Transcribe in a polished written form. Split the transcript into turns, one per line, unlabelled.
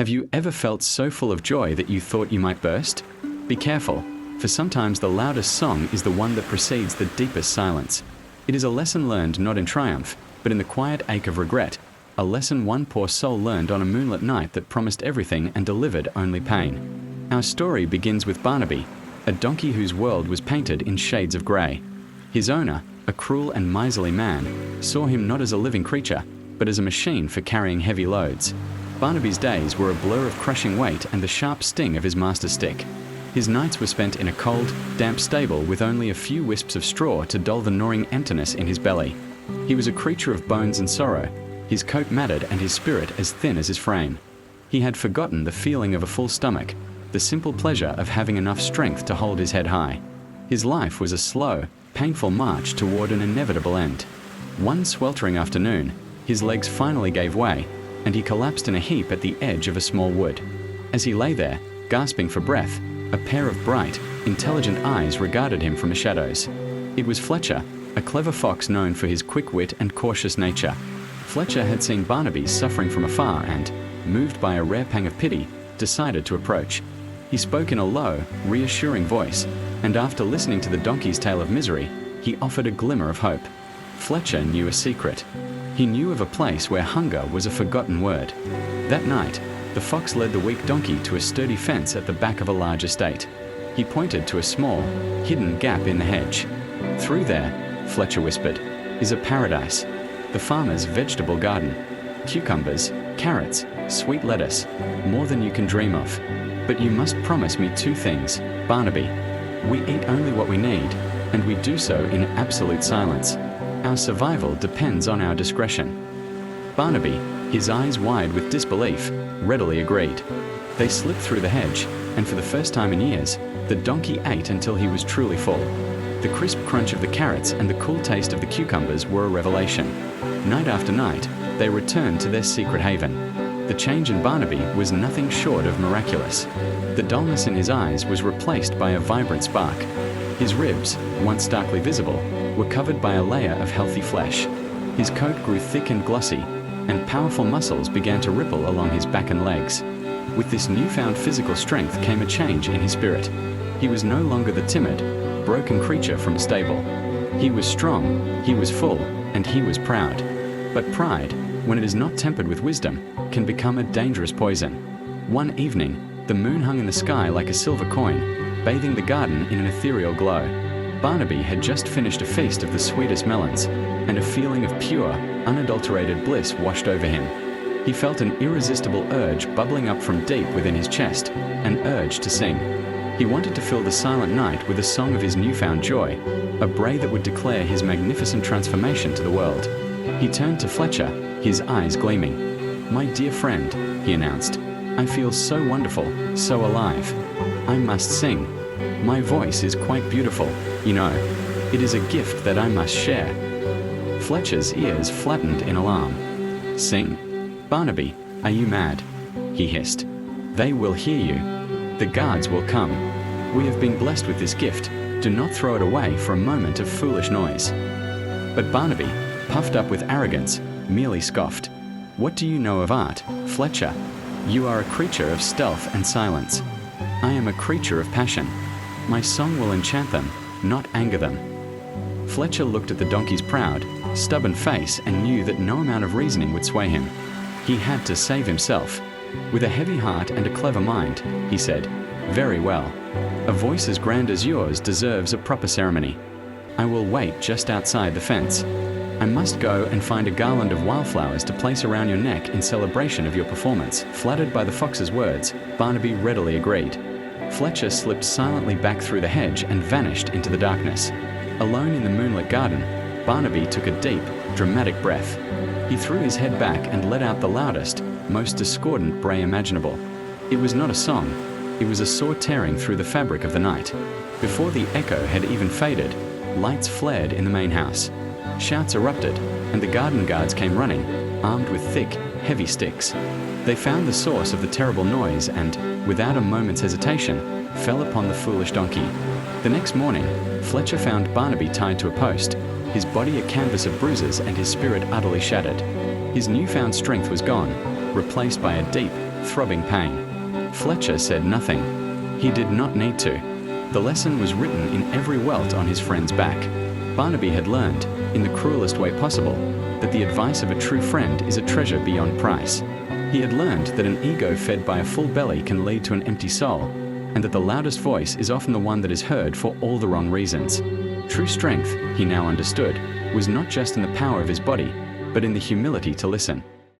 Have you ever felt so full of joy that you thought you might burst? Be careful, for sometimes the loudest song is the one that precedes the deepest silence. It is a lesson learned not in triumph, but in the quiet ache of regret, a lesson one poor soul learned on a moonlit night that promised everything and delivered only pain. Our story begins with Barnaby, a donkey whose world was painted in shades of grey. His owner, a cruel and miserly man, saw him not as a living creature, but as a machine for carrying heavy loads. Barnaby's days were a blur of crushing weight and the sharp sting of his master's stick. His nights were spent in a cold, damp stable with only a few wisps of straw to dull the gnawing emptiness in his belly. He was a creature of bones and sorrow, his coat matted and his spirit as thin as his frame. He had forgotten the feeling of a full stomach, the simple pleasure of having enough strength to hold his head high. His life was a slow, painful march toward an inevitable end. One sweltering afternoon, his legs finally gave way, and he collapsed in a heap at the edge of a small wood. As he lay there, gasping for breath, a pair of bright, intelligent eyes regarded him from the shadows. It was Fletcher, a clever fox known for his quick wit and cautious nature. Fletcher had seen Barnaby suffering from afar and, moved by a rare pang of pity, decided to approach. He spoke in a low, reassuring voice, and after listening to the donkey's tale of misery, he offered a glimmer of hope. Fletcher knew a secret. He knew of a place where hunger was a forgotten word. That night, the fox led the weak donkey to a sturdy fence at the back of a large estate. He pointed to a small, hidden gap in the hedge. "Through there," Fletcher whispered, "is a paradise. The farmer's vegetable garden. Cucumbers, carrots, sweet lettuce, more than you can dream of. But you must promise me two things, Barnaby. We eat only what we need, and we do so in absolute silence. Our survival depends on our discretion." Barnaby, his eyes wide with disbelief, readily agreed. They slipped through the hedge, and for the first time in years, the donkey ate until he was truly full. The crisp crunch of the carrots and the cool taste of the cucumbers were a revelation. Night after night, they returned to their secret haven. The change in Barnaby was nothing short of miraculous. The dullness in his eyes was replaced by a vibrant spark. His ribs, once starkly visible, were covered by a layer of healthy flesh. His coat grew thick and glossy, and powerful muscles began to ripple along his back and legs. With this newfound physical strength came a change in his spirit. He was no longer the timid, broken creature from a stable. He was strong, he was full, and he was proud. But pride, when it is not tempered with wisdom, can become a dangerous poison. One evening, the moon hung in the sky like a silver coin, bathing the garden in an ethereal glow. Barnaby had just finished a feast of the sweetest melons, and a feeling of pure, unadulterated bliss washed over him. He felt an irresistible urge bubbling up from deep within his chest, an urge to sing. He wanted to fill the silent night with a song of his newfound joy, a bray that would declare his magnificent transformation to the world. He turned to Fletcher, his eyes gleaming. "My dear friend," he announced, "I feel so wonderful, so alive. I must sing. My voice is quite beautiful, you know. It is a gift that I must share." Fletcher's ears flattened in alarm. "Sing? Barnaby, are you mad?" he hissed. "They will hear you. The guards will come. We have been blessed with this gift. Do not throw it away for a moment of foolish noise." But Barnaby, puffed up with arrogance, merely scoffed. "What do you know of art, Fletcher? You are a creature of stealth and silence. I am a creature of passion. My song will enchant them, not anger them." Fletcher looked at the donkey's proud, stubborn face and knew that no amount of reasoning would sway him. He had to save himself. With a heavy heart and a clever mind, he said, "Very well. A voice as grand as yours deserves a proper ceremony. I will wait just outside the fence. I must go and find a garland of wildflowers to place around your neck in celebration of your performance." Flattered by the fox's words, Barnaby readily agreed. Fletcher slipped silently back through the hedge and vanished into the darkness. Alone in the moonlit garden, Barnaby took a deep, dramatic breath. He threw his head back and let out the loudest, most discordant bray imaginable. It was not a song, it was a saw tearing through the fabric of the night. Before the echo had even faded, lights flared in the main house. Shouts erupted, and the garden guards came running, armed with thick, heavy sticks. They found the source of the terrible noise and, without a moment's hesitation, fell upon the foolish donkey. The next morning, Fletcher found Barnaby tied to a post, his body a canvas of bruises and his spirit utterly shattered. His newfound strength was gone, replaced by a deep, throbbing pain. Fletcher said nothing. He did not need to. The lesson was written in every welt on his friend's back. Barnaby had learned, in the cruelest way possible, that the advice of a true friend is a treasure beyond price. He had learned that an ego fed by a full belly can lead to an empty soul, and that the loudest voice is often the one that is heard for all the wrong reasons. True strength, he now understood, was not just in the power of his body, but in the humility to listen.